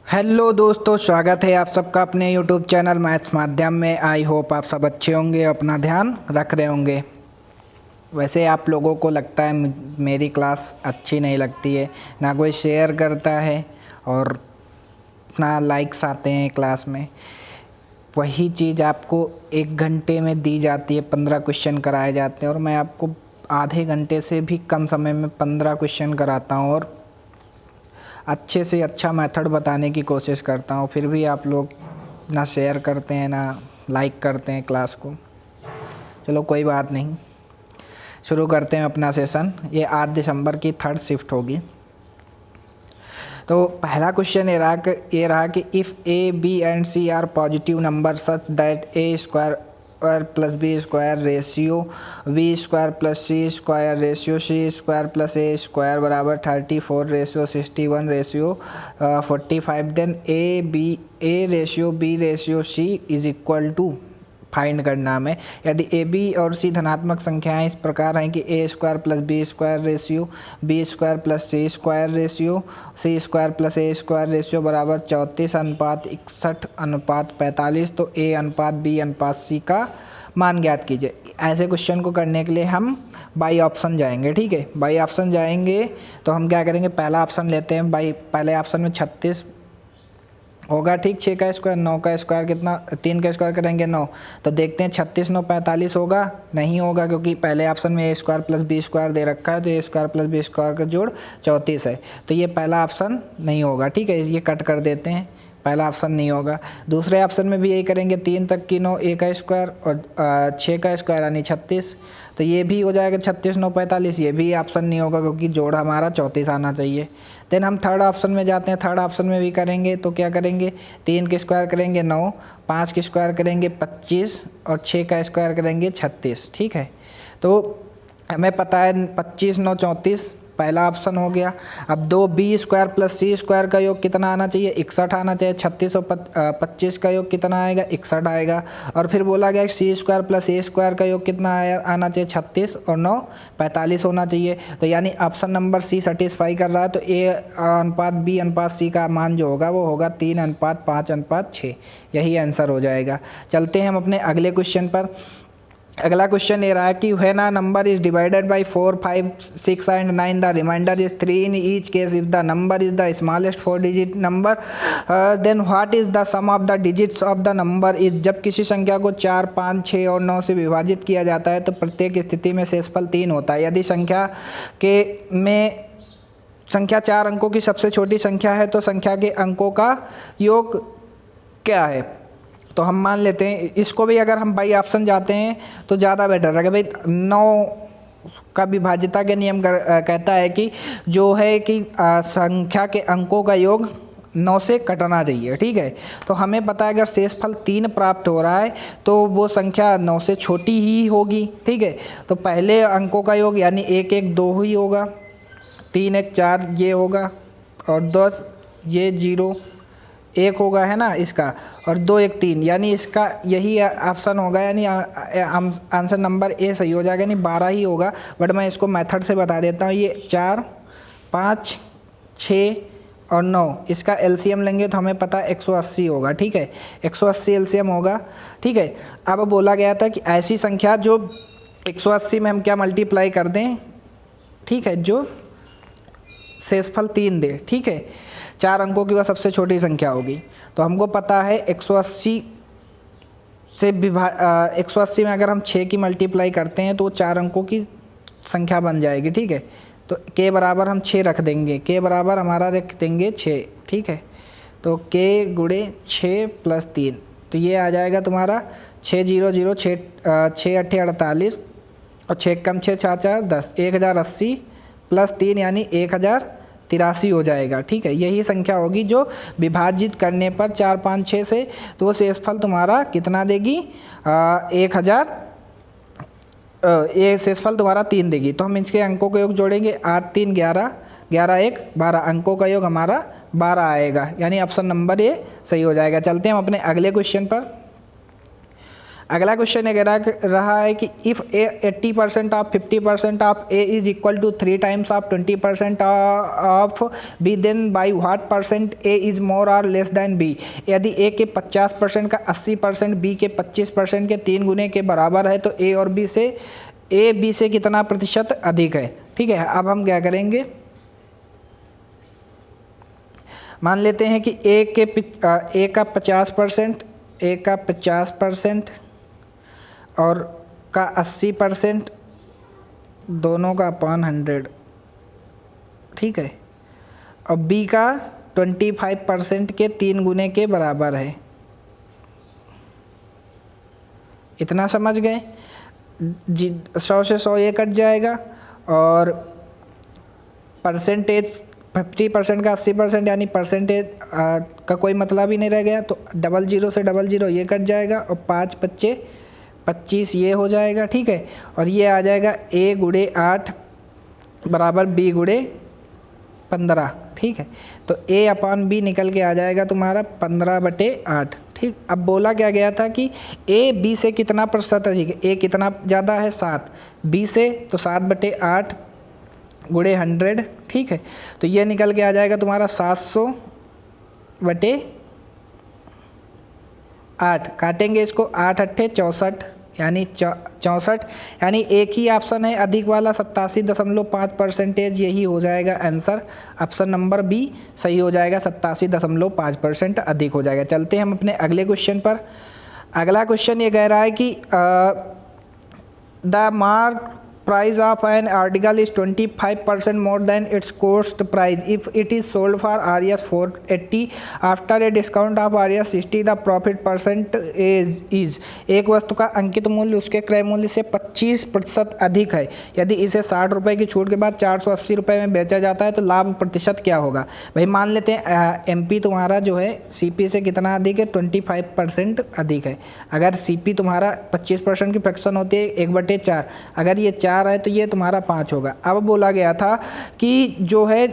Hello दोस्तों, स्वागत है आप सबका अपने यूट्यूब चैनल मैथ्स माध्यम में। आई होप आप सब अच्छे होंगे, अपना ध्यान रख रहे होंगे। वैसे आप लोगों को लगता है मेरी क्लास अच्छी नहीं लगती है, ना कोई शेयर करता है और ना लाइक्स आते हैं क्लास में। वही चीज़ आपको 1 घंटे में दी जाती है, 15 क्वेश्चन कराए जाते हैं और मैं आपको आधे घंटे से भी कम समय में 15 क्वेश्चन कराता हूँ और अच्छे से अच्छा मेथड बताने की कोशिश करता हूँ। फिर भी आप लोग ना शेयर करते हैं ना लाइक करते हैं क्लास को। चलो कोई बात नहीं, शुरू करते हैं अपना सेशन। ये 8 दिसंबर की 3rd शिफ्ट होगी। तो पहला क्वेश्चन ये रहा कि if A B and C are positive number such that A square plus B square ratio B square plus C square ratio C square plus A square बराबर 34 ratio 61 ratio 45, then A ratio B ratio C is equal to find करना हमें। यदि A B और सी धनात्मक संख्याएं इस प्रकार हैं कि A square plus B square ratio B square plus C square ratio C square plus A square ratio बराबर 34:61:45, तो ए अनुपात बी अनुपात सी का मान ज्ञात कीजिए। ऐसे क्वेश्चन को करने के लिए हम बाई ऑप्शन जाएंगे। ठीक है, बाई ऑप्शन जाएंगे तो हम क्या करेंगे, पहला ऑप्शन लेते हैं। बाई पहले ऑप्शन में 36 होगा, ठीक। 6 का स्क्वायर, 9 का स्क्वायर कितना, 3 का स्क्वायर करेंगे 9, तो देखते हैं 36 9 45 होगा। नहीं होगा, क्योंकि पहले ऑप्शन में ए स्क्वायर प्लस बी स्क्वायर दे रखा है, तो ए स्क्वायर प्लस बी स्क्वायर का जोड़ 34 है, तो ये पहला ऑप्शन नहीं होगा। ठीक है, ये कट कर देते हैं, पहला ऑप्शन नहीं होगा। दूसरे ऑप्शन में भी यही करेंगे, 3 तक की 9, ए का स्क्वायर और 6 का स्क्वायर यानी 36, तो ये भी हो जाएगा 36 9 45, ये भी ऑप्शन नहीं होगा क्योंकि जोड़ हमारा 34 आना चाहिए। देन हम थर्ड ऑप्शन में जाते हैं। थर्ड ऑप्शन में भी करेंगे तो क्या करेंगे, 3 के स्क्वायर करेंगे 9, 5 के स्क्वायर करेंगे 25 और 6 का स्क्वायर करेंगे 36। ठीक है, तो हमें पता है 25 9 34 पहला ऑप्शन हो गया। अब 2b square plus C square का योग कितना आना चाहिए, 61 आना चाहिए। 36 और 25 का योग कितना आएगा, 61 आएगा। और फिर बोला गया सी स्क्वायर प्लस ए स्क्वायर का योग कितना आना चाहिए, 36 और 9 45 होना चाहिए। तो यानी ऑप्शन नंबर सी सेटिस्फाई कर रहा है। तो ए अनुपात बी अनुपात सी का मान जो होगा वो होगा 3:5:6, यही आंसर हो जाएगा। चलते हैं हम अपने अगले क्वेश्चन पर। अगला क्वेश्चन ये रहा है कि when a number is divided by 4 5 6 and 9 the remainder is 3 in each case if the number is the smallest 4 digit number then what is the sum of the digits of the number is. जब किसी संख्या को 4 5 6 और 9 से विभाजित किया जाता है तो प्रत्येक स्थिति में शेषफल 3 होता है। यदि संख्या 4 अंकों की सबसे छोटी संख्या है तो संख्या के अंकों का योग क्या है। तो हम मान लेते हैं इसको भी, अगर हम बाई ऑप्शन जाते हैं तो ज़्यादा बेटर रहेगा। भाई 9 का विभाज्यता के नियम कहता है कि जो है कि संख्या के अंकों का योग 9 से कटना चाहिए। ठीक है, तो हमें पता है अगर शेषफल 3 प्राप्त हो रहा है तो वो संख्या 9 से छोटी ही होगी। ठीक है, तो पहले अंकों का योग यानी 1 1 2 ही होगा, 3 1 4 ये होगा और 2 ये 0 1 होगा, है ना इसका, और 2 1 3 यानी इसका यही ऑप्शन होगा, यानी आंसर नंबर ए सही हो जाएगा, यानी 12 ही होगा। बट मैं इसको मेथड से बता देता हूँ। ये 4 5 6 और 9 इसका एलसीएम लेंगे तो हमें पता है 180 होगा। ठीक है, 180 एलसीएम होगा। ठीक है, अब बोला गया था कि ऐसी संख्या जो 180 में हम क्या मल्टीप्लाई कर दें, ठीक है, जो शेषफल 3 दे। ठीक है, 4 अंकों की वह सबसे छोटी संख्या होगी। तो हमको पता है 180 से 180 में अगर हम 6 की मल्टीप्लाई करते हैं तो वो 4 अंकों की संख्या बन जाएगी। ठीक है, तो के बराबर हम 6 रख देंगे, के बराबर हमारा रख देंगे 6। ठीक है, तो के गुणे 6 प्लस 3, तो ये आ जाएगा तुम्हारा 6 0 0 6 6 8 48 और 6 कम 6 4 4 10, 1080 प्लस 3 यानी 1083 हो जाएगा। ठीक है, यही संख्या होगी जो विभाजित करने पर 4 5 6 से, तो वो शेषफल तुम्हारा कितना देगी, 1000, ये शेषफल तुम्हारा 3 देगी। तो हम इसके अंकों का योग जोड़ेंगे, 8 3 11 11 1 12, अंकों का योग हमारा 12 आएगा, यानी ऑप्शन नंबर ए सही हो जाएगा। चलते हैं हम अपने अगले क्वेश्चन पर। अगला क्वेश्चन ये कह रहा है कि if A 80% of 50% of A is equal to 3 times of 20% of B, then by what percent A is more or less than b. यदि ए के 50% का 80% बी के 25% के 3 गुने के बराबर है तो ए बी से कितना प्रतिशत अधिक है। ठीक है, अब हम क्या करेंगे, मान लेते हैं कि ए का 50% और का 80% दोनों का अपॉन 100, ठीक है, और बी का 25% के 3 गुने के बराबर है। इतना समझ गए जी। 100 से 100 ये कट जाएगा और परसेंटेज 50% का 80% यानी परसेंटेज का कोई मतलब ही नहीं रह गया, तो 00 से 00 ये कट जाएगा और 5 बच्चे 25 ये हो जाएगा। ठीक है, और ये आ जाएगा a गुणे 8 बराबर b गुणे 15। ठीक है, तो a अपॉन b निकल के आ जाएगा तुम्हारा 15/8। ठीक, अब बोला क्या गया था कि a b से कितना प्रतिशत अधिक है। a कितना ज़्यादा है 7, b से तो 7/8 गुणे 100। ठीक है, तो ये निकल के आ जाएगा तुम्हारा 700/8। काटेंगे इसको, 8 अट्ठे 64 यानी 64, यानी एक ही ऑप्शन है अधिक वाला 87.5%, यही हो जाएगा आंसर। ऑप्शन नंबर बी सही हो जाएगा, 87.5% अधिक हो जाएगा। चलते हैं हम अपने अगले क्वेश्चन पर। अगला क्वेश्चन ये कह रहा है कि the mark price of an article is 25% more than its cost price if it is sold for Rs 480 after a discount of Rs 60 the profit percent is। एक वस्तु का अंकित मूल्य उसके क्रय मूल्य से 25% अधिक है। यदि इसे 60 रुपये की छूट के बाद 480 रुपये में बेचा जाता है तो लाभ प्रतिशत क्या होगा। भाई मान लेते हैं एमपी तुम्हारा जो है सीपी से कितना अधिक है, 25% अधिक है। अगर सीपी तुम्हारा 25% की फ्रैक्शन होती है 1/4, अगर ये 4 है तो ये तुम्हारा 5 होगा। अब बोला गया था कि जो है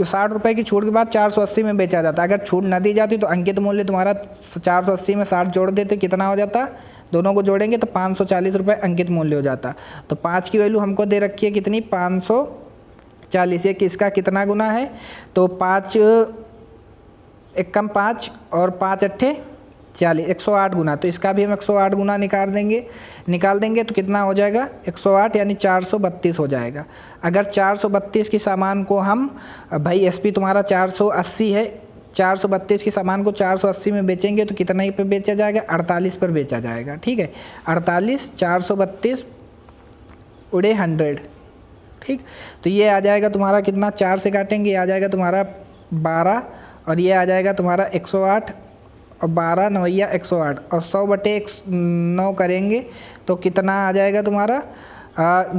60 रुपये की छूट के बाद 480 में बेचा जाता। अगर छूट न दी जाती तो अंकित मूल्य तुम्हारा 480 में 60 जोड़ देते, कितना हो जाता, दोनों को जोड़ेंगे तो 540 रुपये अंकित मूल्य हो जाता। तो 5 की वैल्यू हमको दे रखी है कितनी, 540। ये किसका कितना गुना है, तो 5 एकम 5 और 5 अट्ठे 40, 108 गुना। तो इसका भी हम 108 गुना निकाल देंगे तो कितना हो जाएगा, 108 यानी 432 हो जाएगा। अगर 432 की सामान को हम, भाई एसपी तुम्हारा 480 है, 432 की सामान को 480 में बेचेंगे तो कितना ही पे बेचा जाएगा, 48 पर बेचा जाएगा। ठीक है, 48 432 उड़े 100। ठीक, तो ये आ जाएगा तुम्हारा कितना, 4 से काटेंगे ये आ जाएगा तुम्हारा 12 और ये आ जाएगा तुम्हारा 108 और 12 9 108 और 100/9 करेंगे तो कितना आ जाएगा तुम्हारा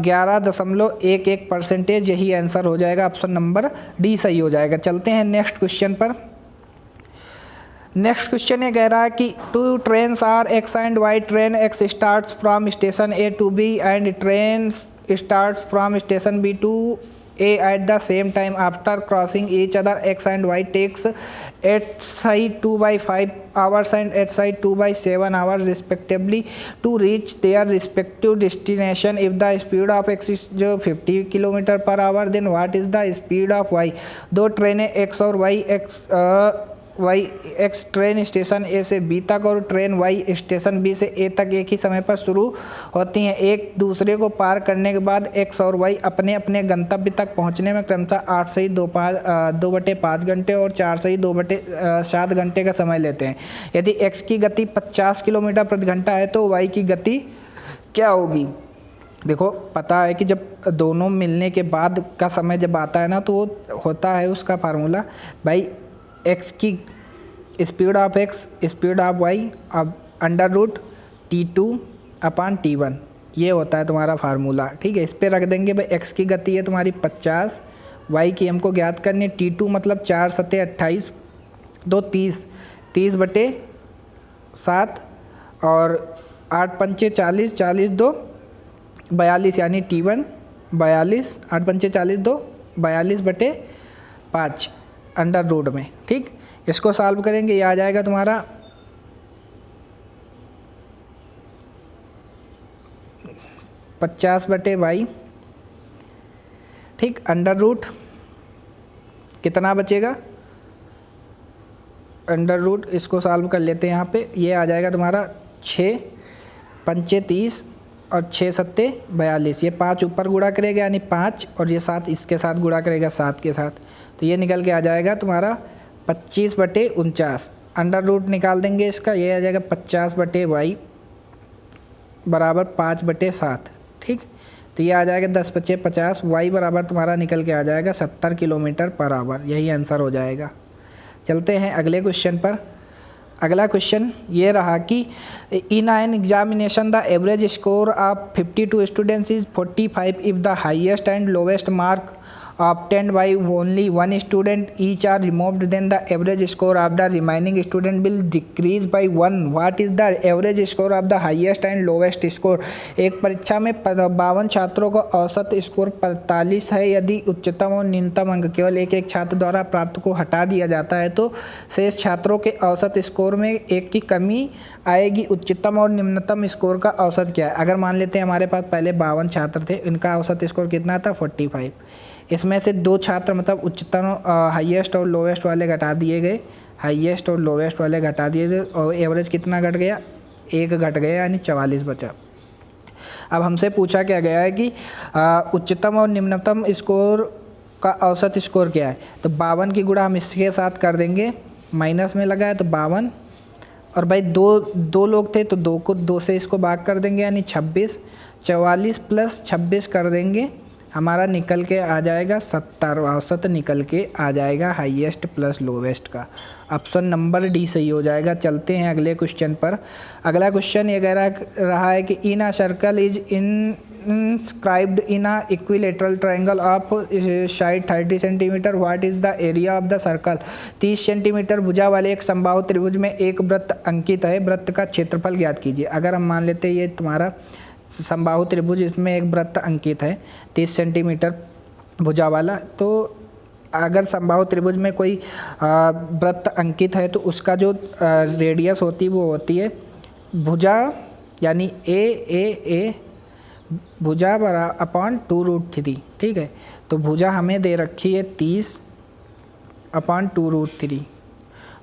11.11%। यही आंसर हो जाएगा, ऑप्शन नंबर डी सही हो जाएगा। चलते हैं नेक्स्ट क्वेश्चन पर। नेक्स्ट क्वेश्चन ये कह रहा है कि 2 trains are X and Y. Train X starts from station A to B and train starts from station B to A at the same time after crossing each other. X and Y takes at side 2/5 hours and at side 2/7 hours respectively to reach their respective destination. If the speed of X is 50 km/h, then what is the speed of Y? दो ट्रेनें X और X train station ए से B तक और train Y station B से ए तक एक ही समय पर शुरू होती हैं। एक दूसरे को पार करने के बाद X और Y अपने अपने गंतव्य तक पहुंचने में क्रमशः 8 से 2/5 घंटे और 4 से 2/7 घंटे का समय लेते हैं। यदि X की गति 50 किलोमीटर प्रति घंटा है तो Y की गति क्या होगी। देखो पता है कि जब दोनों मिलने के बाद का समय जब आता है ना तो वो होता है उसका फार्मूला, भाई एक्स की speed of X speed of Y अब √T2/T1 ये होता है तुम्हारा फार्मूला। ठीक है, इस पर रख देंगे भाई एक्स की गति है तुम्हारी 50, वाई की हमको ज्ञात करनी T2 मतलब 4 7 28 2 30 30/7 और 8 पंचे 40 40 2 42 यानी T1 42 8 पंचे 40 2 42/5 √ में। ठीक, इसको सॉल्व करेंगे ये आ जाएगा तुम्हारा 50/22, ठीक। अंडर रूट कितना बचेगा, अंडर रूट इसको सॉल्व कर लेते हैं यहाँ पे, ये आ जाएगा तुम्हारा 6 पंचे 30 और 6 सत्ते 42, ये 5 ऊपर गुणा करेगा यानी 5, और ये 7 इसके साथ गुणा करेगा 7 के साथ, तो ये निकल के आ जाएगा तुम्हारा 25/49। अंडर रूट निकाल देंगे इसका, ये आ जाएगा 50/y बराबर 5/7, ठीक। तो ये आ जाएगा 10×5 = 50, y बराबर तुम्हारा निकल के आ जाएगा 70 km/h, यही आंसर हो जाएगा। चलते हैं अगले क्वेश्चन पर। अगला क्वेश्चन ये रहा कि in an examination the average score of 52 students is 45 if the highest and lowest mark obtained by only one student each are removed, then the average score of the remaining student will decrease by 1. What is the average score of the highest and lowest score? एक परीक्षा में 52 छात्रों का औसत score 45 है। यदि उच्चतम और न्यूनतम अंक केवल एक एक छात्र द्वारा प्राप्त को हटा दिया जाता है तो शेष छात्रों के औसत स्कोर में एक की कमी आएगी। उच्चतम और निम्नतम स्कोर का औसत क्या है? अगर मान लेते हैं हमारे पास पहले 52 छात्र थे, इनका औसत स्कोर कितना था 45, इसमें से 2 छात्र मतलब उच्चतम हाईएस्ट और लोवेस्ट वाले घटा दिए गए, हाईएस्ट और लोवेस्ट वाले घटा दिए गए, और एवरेज कितना घट गया, 1 घट गया यानी 44 बचा। अब हमसे पूछा क्या गया है कि उच्चतम और निम्नतम स्कोर का औसत स्कोर क्या है, तो 52 की गुणा हम इसके साथ कर देंगे, माइनस में लगा है तो 52, और भाई दो लोग थे तो 2 से इसको भाग कर देंगे यानी 26, 44 + 26 कर देंगे, हमारा निकल के आ जाएगा 70, औसत निकल के आ जाएगा हाईएस्ट प्लस लोवेस्ट का। ऑप्शन नंबर डी सही हो जाएगा। चलते हैं अगले क्वेश्चन पर। अगला क्वेश्चन ये कह रहा है कि in a circle is inscribed in a equilateral triangle of side 30 centimetre, what is the area of the circle. 30 centimetre भुजा वाले एक समबाहु त्रिभुज में एक वृत्त अंकित है, वृत्त का क्षेत्रफल ज्ञात कीजिए। अगर हम मान लेते हैं ये तुम्हारा समबाहु त्रिभुज, इसमें एक वृत्त अंकित है 30 सेंटीमीटर भुजा वाला, तो अगर समबाहु त्रिभुज में कोई वृत्त अंकित है तो उसका जो रेडियस होती है वो होती है भुजा यानी ए भुजा अपॉन 2√3, ठीक है। तो भुजा हमें दे रखी है 30/2√3,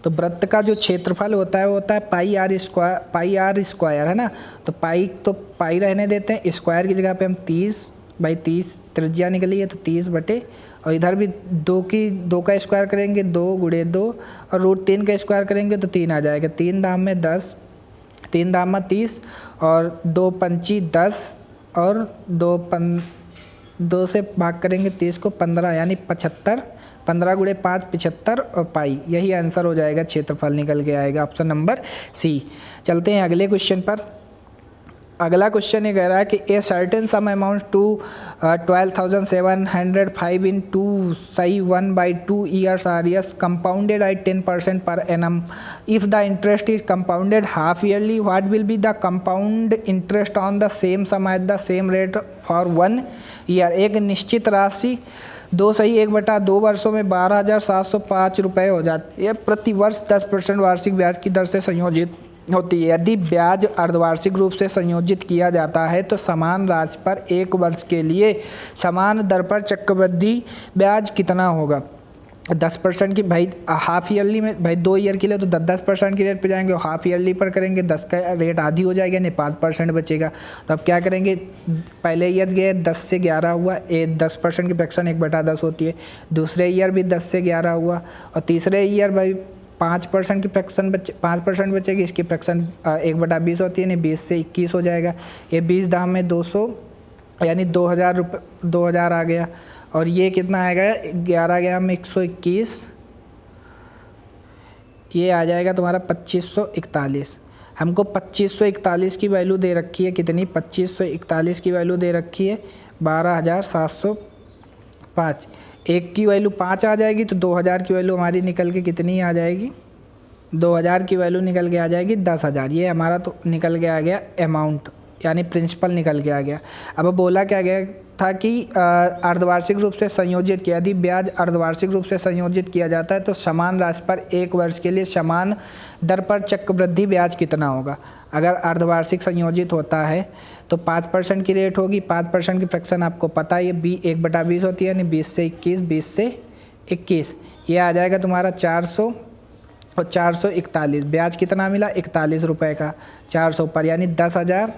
तो वृत्त का जो क्षेत्रफल होता है वो होता है पाई स्क्वायर है ना, तो पाई रहने देते हैं, स्क्वायर की जगह पे हम 30/30 त्रिज्या निकली है तो 30 बटे, और इधर भी 2 का स्क्वायर करेंगे 2 × 2, और √3 का स्क्वायर करेंगे तो 3 आ जाएगा। 3 दाम में 10, 3 दाम में 30, और 2 पंची 10, और 2 से भाग करेंगे 30 को 15 यानी 75, 15 × 5 75, और पाई, यही आंसर हो जाएगा, क्षेत्रफल निकल के आएगा। Option number C. चलते हैं अगले क्वेश्चन पर। अगला क्वेश्चन ये कह रहा है कि a certain sum amount to 12,705 in 2 सही 1/2 years are yes compounded at 10% per annum. If the interest is compounded half yearly, what will be the compound interest on the same sum at the same rate for 1 year. एक निश्चित राशि 2 सही 1/2 वर्षों में 12,705 रुपये हो जाती है। प्रति वर्ष 10% वार्षिक ब्याज की दर से संयोजित होती है। यदि ब्याज अर्धवार्षिक रूप से संयोजित किया जाता है तो समान राशि पर 1 वर्ष के लिए समान दर पर चक्रवृद्धि ब्याज कितना होगा। 10% की भाई हाफ ईयरली में, भाई 2 ईयर के लिए तो 10% की रेट पे जाएंगे, और हाफ ईयरली पर करेंगे 10 का रेट आधी हो जाएगा यानी 5% बचेगा। तो अब क्या करेंगे, पहले ईयर गए 10 से 11 हुआ, 10% की फ्रैक्शन 1/10 होती है, दूसरे ईयर भी 10 से 11 हुआ, और तीसरे ईयर भाई 5% की फ्रैक्शन 5% बचेगी, इसकी फ्रैक्शन 1/20 होती है, यानी 20 से 21 हो जाएगा। ये 20 दाम में 200 यानी 2,000 रुपये 2,000 आ गया, और ये कितना आएगा 11 गया में 121, ये आ जाएगा तुम्हारा 2541। हमको 2541 की वैल्यू दे रखी है, कितनी 2541 की वैल्यू दे रखी है 12,705। एक की वैल्यू 5 आ जाएगी तो 2,000 की वैल्यू हमारी निकल के कितनी आ जाएगी, 2,000 की वैल्यू निकल के आ जाएगी 10,000। ये हमारा तो निकल के आ गया अमाउंट यानी प्रिंसिपल निकल के आ गया। अब बोला क्या गया था कि अर्धवार्षिक रूप से संयोजित किया, यदि ब्याज अर्धवार्षिक रूप से संयोजित किया जाता है तो समान राशि पर 1 वर्ष के लिए समान दर पर चक्रवृद्धि ब्याज कितना होगा। अगर अर्धवार्षिक संयोजित होता है तो 5% की रेट होगी, 5% की फ्रैक्शन आपको पता है, ये 1/20 होती है, यानी 20 से 21, 20 से 21, ये आ जाएगा तुम्हारा 400 और 441। ब्याज कितना मिला, 41 रुपये का 400 पर, यानी 10,000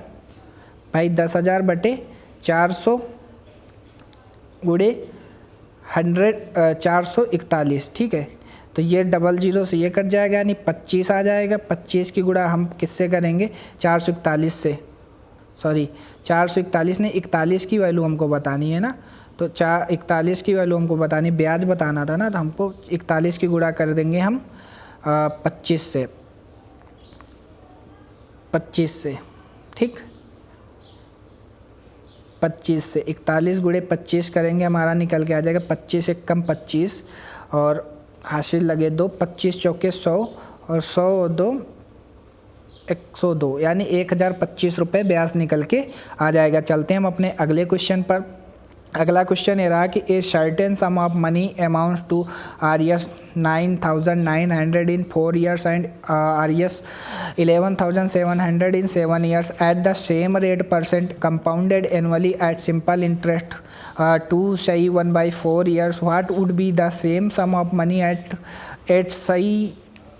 भाई 10,000 बटे 400 गुणे 441, ठीक है। तो ये 00 से ये कट जाएगा, यानी 25 आ जाएगा। 25 की गुणा हम किससे करेंगे, 441 से, सॉरी 441 ने 41 की वैल्यू हमको बतानी है ना, तो 41 की वैल्यू हमको बतानी, ब्याज बताना था ना, तो हमको 41 की गुणा कर देंगे हम 25 से, ठीक। 25 से 41 गुणे 25 करेंगे, हमारा निकल के आ जाएगा 25 एक कम 25 और हासिल लगे 2, 25 चौके 100 और 100 2 102, यानी 1,025 रुपये ब्याज निकल के आ जाएगा। चलते हैं हम अपने अगले क्वेश्चन पर। अगला क्वेश्चन ये रहा कि a certain sum of money amounts to RS 9,900 in 4 years and RS 11,700 in 7 years at the same rate % compounded annually at simple interest 2 सही 1/4 years, what would be the same sum of money at सही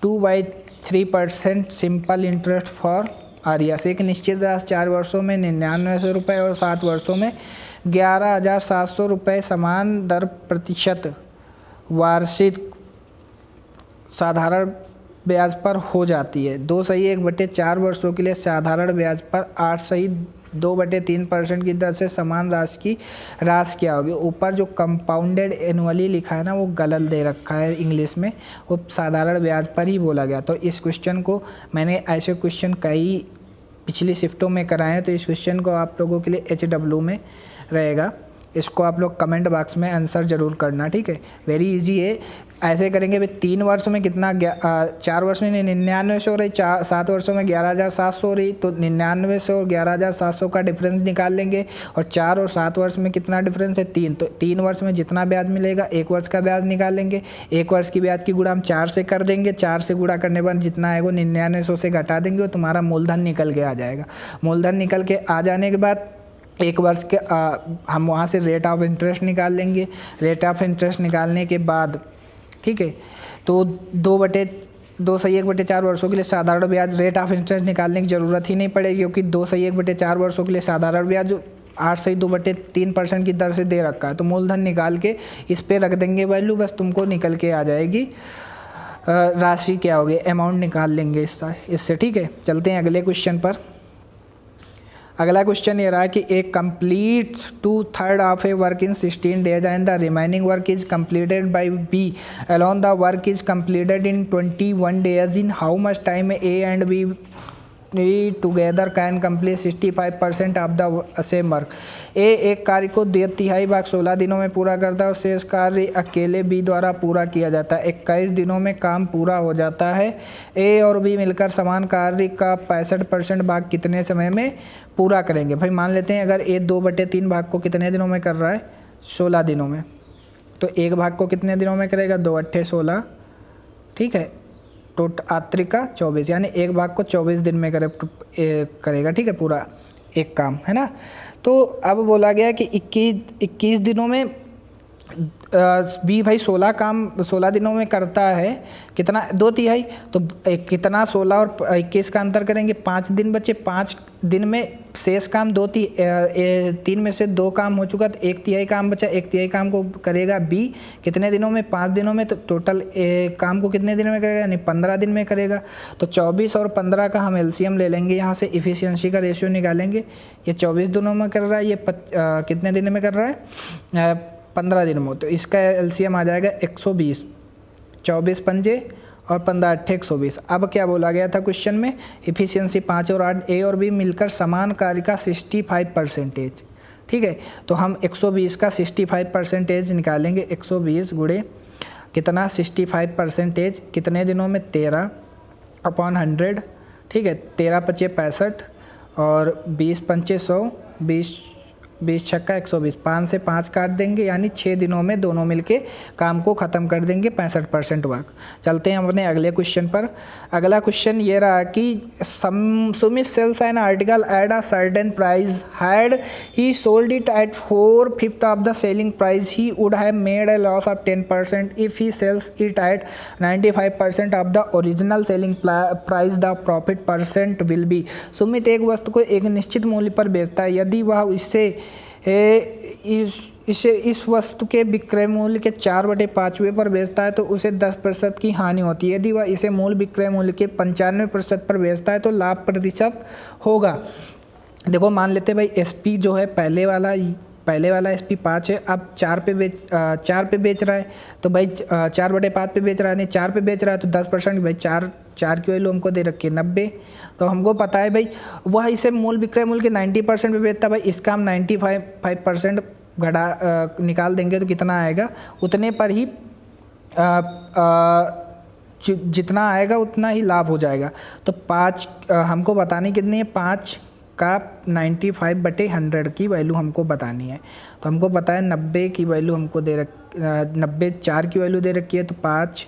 2/3% simple interest for RS. एक निश्चित राशि 4 वर्षों में 9900 रुपये और 7 वर्षों में 11,700 रुपये समान दर प्रतिशत वार्षिक साधारण ब्याज पर हो जाती है। 2 सही 1/4 वर्षों के लिए साधारण ब्याज पर 8 सही 2/3% की दर से समान राशि की राशि क्या होगी। ऊपर जो कंपाउंडेड एनुअली लिखा है ना, वो गलत दे रखा है इंग्लिश में, वो साधारण ब्याज पर ही बोला गया। तो इस क्वेश्चन को मैंने ऐसे क्वेश्चन कई पिछली शिफ्टों में कराए हैं, तो इस क्वेश्चन को आप लोगों के लिए HW में रहेगा, इसको आप लोग कमेंट बॉक्स में आंसर ज़रूर करना, ठीक है। वेरी इजी है। ऐसे करेंगे भाई 3 वर्ष में कितना 4 वर्ष में 9900 हो रही, 7 वर्षों में 11,700 हो रही, तो 9900 और 11,700 का डिफरेंस निकाल लेंगे। और 4 और 7 वर्ष में कितना डिफरेंस है, 3, तो 3 वर्ष में जितना ब्याज मिलेगा 1 वर्ष का ब्याज निकाल लेंगे। 1 वर्ष की ब्याज की गुणा हम 4 से कर देंगे, 4 से गुणा करने पर जितना आएगा 9900 से घटा देंगे और तुम्हारा मूलधन निकल के आ जाएगा। मूलधन निकल के आ जाने के बाद 1 वर्ष के हम वहाँ से रेट ऑफ इंटरेस्ट निकाल लेंगे। रेट ऑफ इंटरेस्ट निकालने के बाद, ठीक है, तो 2 सही 1/4 वर्षों के लिए साधारण ब्याज, रेट ऑफ इंटरेस्ट निकालने की ज़रूरत ही नहीं पड़ेगी, क्योंकि 2 सही 1/4 वर्षों के लिए साधारण ब्याज 8 सही 2/3% की दर से दे रखा है। तो मूलधन निकाल के इस पे रख देंगे वैल्यू, बस तुमको निकल के आ जाएगी राशि क्या होगी, अमाउंट निकाल लेंगे इससे, ठीक है। चलते हैं अगले क्वेश्चन पर। अगला क्वेश्चन ये रहा कि A complete 2/3 of A work in 16 days and the remaining work is completed by B alone the work is completed in 21 days, in how much time A and B together can complete 65% of the same work. A एक कार्य को 2/3 भाग 16 दिनों में पूरा करता है और शेष कार्य अकेले बी द्वारा पूरा किया जाता है। 21 दिनों में काम पूरा हो जाता है। ए और बी मिलकर समान कार्य का 65% भाग कितने समय में पूरा करेंगे। भाई मान लेते हैं अगर ए 2/3 भाग को कितने दिनों में कर रहा है, 16 दिनों में, तो एक भाग को कितने दिनों में करेगा, 2 × 8 = 16, ठीक है, आत्रिका 24, यानी एक भाग को 24 दिन में करेगा, ठीक है, पूरा एक काम, है ना। तो अब बोला गया कि 21 दिनों में बी भाई 16 दिनों में करता है, कितना 2/3, तो कितना 16 और 21 का अंतर करेंगे, 5 दिन बचे, 5 दिन में शेष काम 3 में से 2 काम हो चुका, तो 1/3 काम बचा। 1/3 काम को करेगा बी कितने दिनों में, 5 दिनों में, तो टोटल काम को कितने दिनों में करेगा, यानी 15 दिन में करेगा। तो 24 और 15 का हम LCM ले लेंगे, यहाँ से इफ़िशियंसी का रेशियो निकालेंगे। ये 24 दिनों में कर रहा है, ये कितने दिन में कर रहा है, 15 दिन में, तो इसका LCM आ जाएगा 120, 24 पंजे और 15 8 120। अब क्या बोला गया था क्वेश्चन में, इफ़िशियंसी 5 और 8 ए और बी मिलकर समान कार्य का 65%, ठीक है। तो हम 120 का 65% निकालेंगे, 120 गुणे कितना 65% कितने दिनों में, 13/100, ठीक है, 13 × 5 = 65 और 20 × 5 = 100, 20 20 छक्का 120, 5 से 5 काट देंगे, यानी 6 दिनों में दोनों मिलके काम को ख़त्म कर देंगे, 65% वर्क। चलते हैं हम अपने अगले क्वेश्चन पर। अगला क्वेश्चन ये रहा कि Sumit sells an article at a certain price, had he sold it at 4/5 of the selling price, he would have made a loss of 10%। If he sells it at 95% of the original selling price, the profit percent will be. Sumit एक वस्तु को एक निश्चित मूल्य पर बेचता है, यदि वह इस वस्तु के विक्रय मूल्य के 4/5 पर बेचता है तो उसे 10% की हानि होती है। यदि वह इसे मूल विक्रय मूल्य के 95% पर बेचता है तो लाभ प्रतिशत होगा। देखो मान लेते हैं भाई एसपी जो है पहले वाला एसपी 5 है, अब 4 पे बेच रहा है, तो भाई 4/5 पे बेच रहा है, नहीं 4 पे बेच रहा है तो 10%, भाई 4 की वैल्यू हमको दे रखी है 90। तो हमको पता है भाई वह इसे मूल विक्रय मूल्य के 90% पे बेचता है, भाई इसका हम 95% निकाल देंगे तो कितना आएगा, उतने पर ही जितना आएगा उतना ही लाभ हो जाएगा। तो 5 हमको बतानी कितनी है, 5 का 95/100 की वैल्यू हमको बतानी है। तो हमको पता है 90 की वैल्यू हमको 90 4 की वैल्यू दे रखी है, तो 5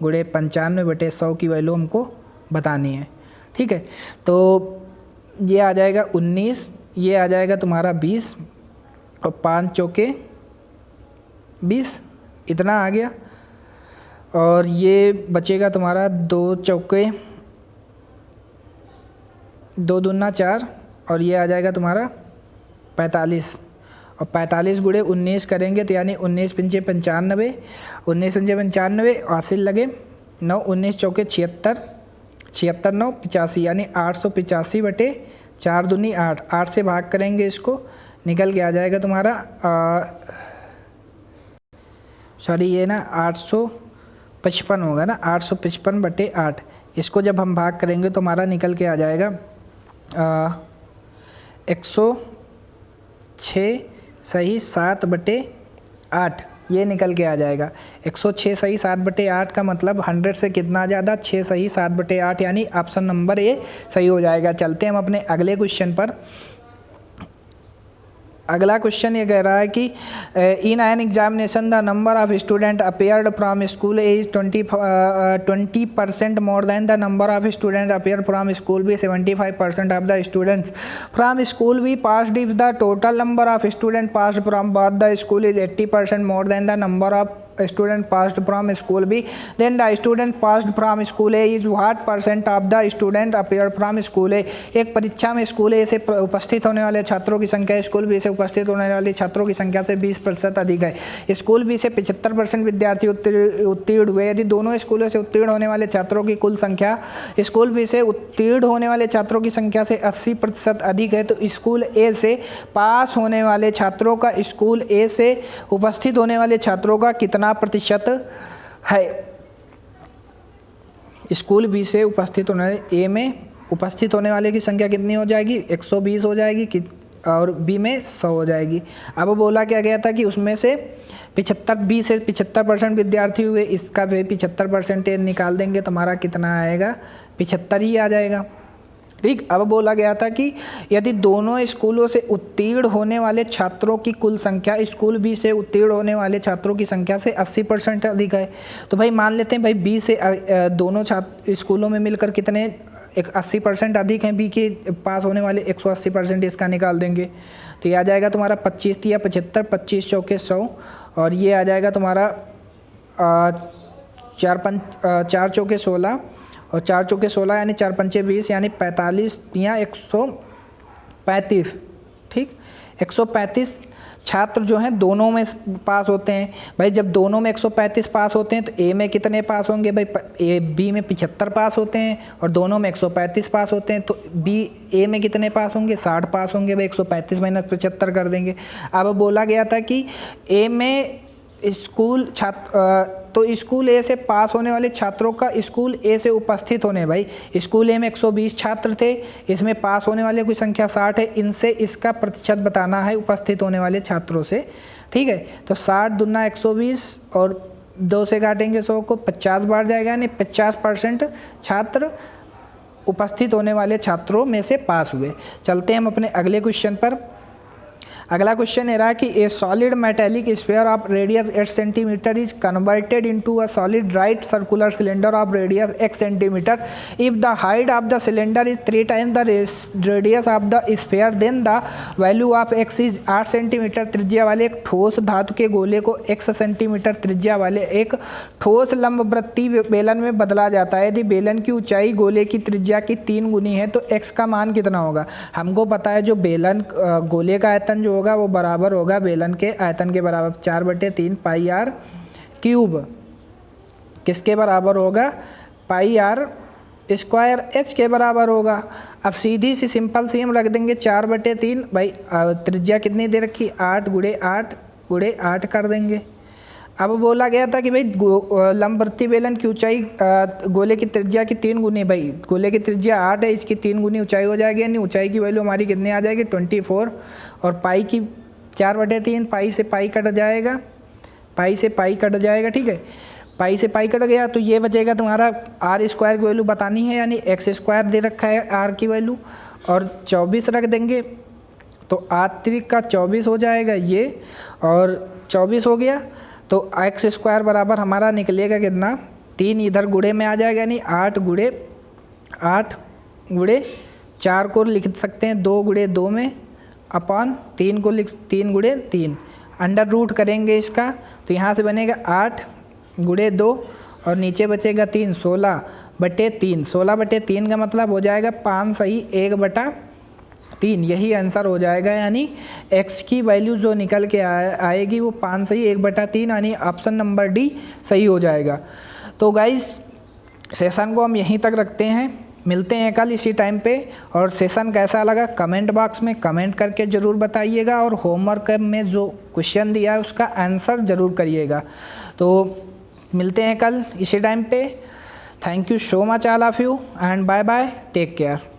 × 95/100 की वैल्यू हमको बतानी है। ठीक है, तो ये आ जाएगा 19, ये आ जाएगा तुम्हारा 20 और 5 चौके 20, इतना आ गया। और ये बचेगा तुम्हारा 2 चौके 2 दूना 4, और ये आ जाएगा तुम्हारा 45, और 45 × 19 करेंगे तो यानी 19 × 5 = 95, 19 × 5 = 95, हासिल लगे 9, 19 चौके 76, 76 9 85, यानी 885/4 दूनी 8, 8 से भाग करेंगे इसको, निकल के आ जाएगा तुम्हारा सॉरी ये ना 855 होगा ना, 855/8। इसको जब हम भाग करेंगे तो हमारा निकल के आ जाएगा 106 सही 7/8, ये निकल के आ जाएगा 106 सही 7/8 का मतलब 100 से कितना ज़्यादा, 6 सही 7/8, यानी ऑप्शन नंबर ए सही हो जाएगा। चलते हैं हम अपने अगले क्वेश्चन पर। अगला क्वेश्चन ये कह रहा है कि in an examination the number of student appeared from school is 20% more than the number of student appear from school B. 75% of the students from school B passed if the total number of student passed from both the school is 80% more than the number of student passed from school B, then the student passed from school A is what % of the student appeared from school A। एक परीक्षा में school ए से उपस्थित होने वाले छात्रों की संख्या स्कूल बी से उपस्थित होने वाले छात्रों की संख्या से 20% अधिक है। स्कूल बी से 75% विद्यार्थी उत्तीर्ण हुए। यदि दोनों स्कूलों से उत्तीर्ण होने वाले छात्रों की कुल संख्या स्कूल बी से उत्तीर्ण होने वाले छात्रों की संख्या से 80% अधिक है, तो स्कूल ए से पास होने वाले छात्रों का स्कूल ए से उपस्थित होने वाले छात्रों का कितना प्रतिशत है। स्कूल बी से उपस्थित होने ए में उपस्थित होने वाले की संख्या कितनी हो जाएगी, 120 हो जाएगी, और बी में 100 हो जाएगी। अब बोला क्या गया था कि उसमें से 75 से 75% विद्यार्थी हुए, इसका भी 75% निकाल देंगे तो हमारा कितना आएगा, 75 ही आ जाएगा। ठीक, अब बोला गया था कि यदि दोनों स्कूलों से उत्तीर्ण होने वाले छात्रों की कुल संख्या स्कूल बी से उत्तीर्ण होने वाले छात्रों की संख्या से 80% अधिक है, तो भाई मान लेते हैं भाई बी से दोनों स्कूलों में मिलकर कितने 80% अधिक हैं, बी के पास होने वाले 180% इसका निकाल देंगे तो ये आ जाएगा तुम्हारा 25 या 75, 25 चौके 100, और ये आ जाएगा तुम्हारा 4 चौके 16, और 4 चौके 16 यानी 4 पंचे 20, यानी 45 या 135। ठीक, 135 छात्र जो हैं दोनों में पास होते हैं। भाई जब दोनों में 135 पास होते हैं तो ए में कितने पास होंगे, भाई बी में 75 पास होते हैं और दोनों में 135 पास होते हैं, तो बी ए में कितने पास होंगे, 60 पास होंगे। भाई 135 - 75 कर देंगे। अब बोला गया था कि ए में स्कूल तो स्कूल ए से पास होने वाले छात्रों का स्कूल ए से उपस्थित होने, भाई स्कूल ए में 120 छात्र थे, इसमें पास होने वाले की संख्या 60 है, इनसे इसका प्रतिशत बताना है उपस्थित होने वाले छात्रों से। ठीक है, तो 60 दूना 120 और 2 से काटेंगे 100 को, 50 बार जाएगा, यानी 50% छात्र उपस्थित होने वाले छात्रों में से पास हुए। चलते हैं हम अपने अगले क्वेश्चन पर। अगला क्वेश्चन ये रहा है कि a solid metallic sphere of radius 8 centimeter is converted into a solid right circular cylinder of radius x centimeter if the height of the cylinder is 3 times the radius of the sphere then the value of x is 8 centimeter त्रिज्या वाले एक ठोस धातु के गोले को x centimetre त्रिज्या वाले एक ठोस लंबवृत्तीय बेलन में बदला जाता है। यदि बेलन की ऊंचाई गोले की त्रिज्या की 3 गुनी है तो x का मान कितना होगा। हमको पता है जो बेलन गोले का आयतन जो होगा वो बराबर होगा बेलन के आयतन के बराबर 4/3 पाई r क्यूब, किसके बराबर होगा, पाई r स्क्वायर h के बराबर होगा। अब सीधी सी सिंपल सी हम रख देंगे 4/3, भाई त्रिज्या कितनी दे रखी 8 गुणे 8 कर देंगे। अब बोला गया था कि भाई लंबवृत्तीय बेलन की ऊंचाई गोले की त्रिज्या की 3 गुनी, भाई गोले की त्रिज्या 8 है, इसकी 3 गुनी ऊंचाई हो जाएगी, यानी ऊंचाई की वैल्यू हमारी कितनी आ जाएगी 24, और पाई की 4/3, पाई से पाई कट जाएगा, पाई से पाई कट जाएगा, ठीक है, पाई से पाई कट गया तो ये बचेगा तुम्हारा r स्क्वायर की वैल्यू बतानी है, यानी x स्क्वायर दे रखा है r की वैल्यू, और 24 रख देंगे तो 8 का 24 हो जाएगा ये, और 24 हो गया तो x स्क्वायर बराबर हमारा निकलेगा कितना 3, इधर गुणे में आ जाएगा, यानी 8 गुणे 4 को लिख सकते हैं 2 गुणे 2 में, अपॉन 3 को लिख 3 गुणे 3, अंडर रूट करेंगे इसका तो यहाँ से बनेगा 8 गुणे 2 और नीचे बचेगा 3, 16/3, 16/3 का मतलब हो जाएगा 5 सही 1/3, यही आंसर हो जाएगा। यानी x की वैल्यू जो निकल के आएगी वो 5 सही 1/3, यानी ऑप्शन नंबर डी सही हो जाएगा। तो गाइस सेशन को हम यहीं तक रखते हैं, मिलते हैं कल इसी टाइम पे, और सेशन कैसा लगा कमेंट बॉक्स में कमेंट करके ज़रूर बताइएगा, और होमवर्क में जो क्वेश्चन दिया है उसका आंसर ज़रूर करिएगा। तो मिलते हैं कल इसी टाइम पे। Thank you so much all of you and bye bye, take care.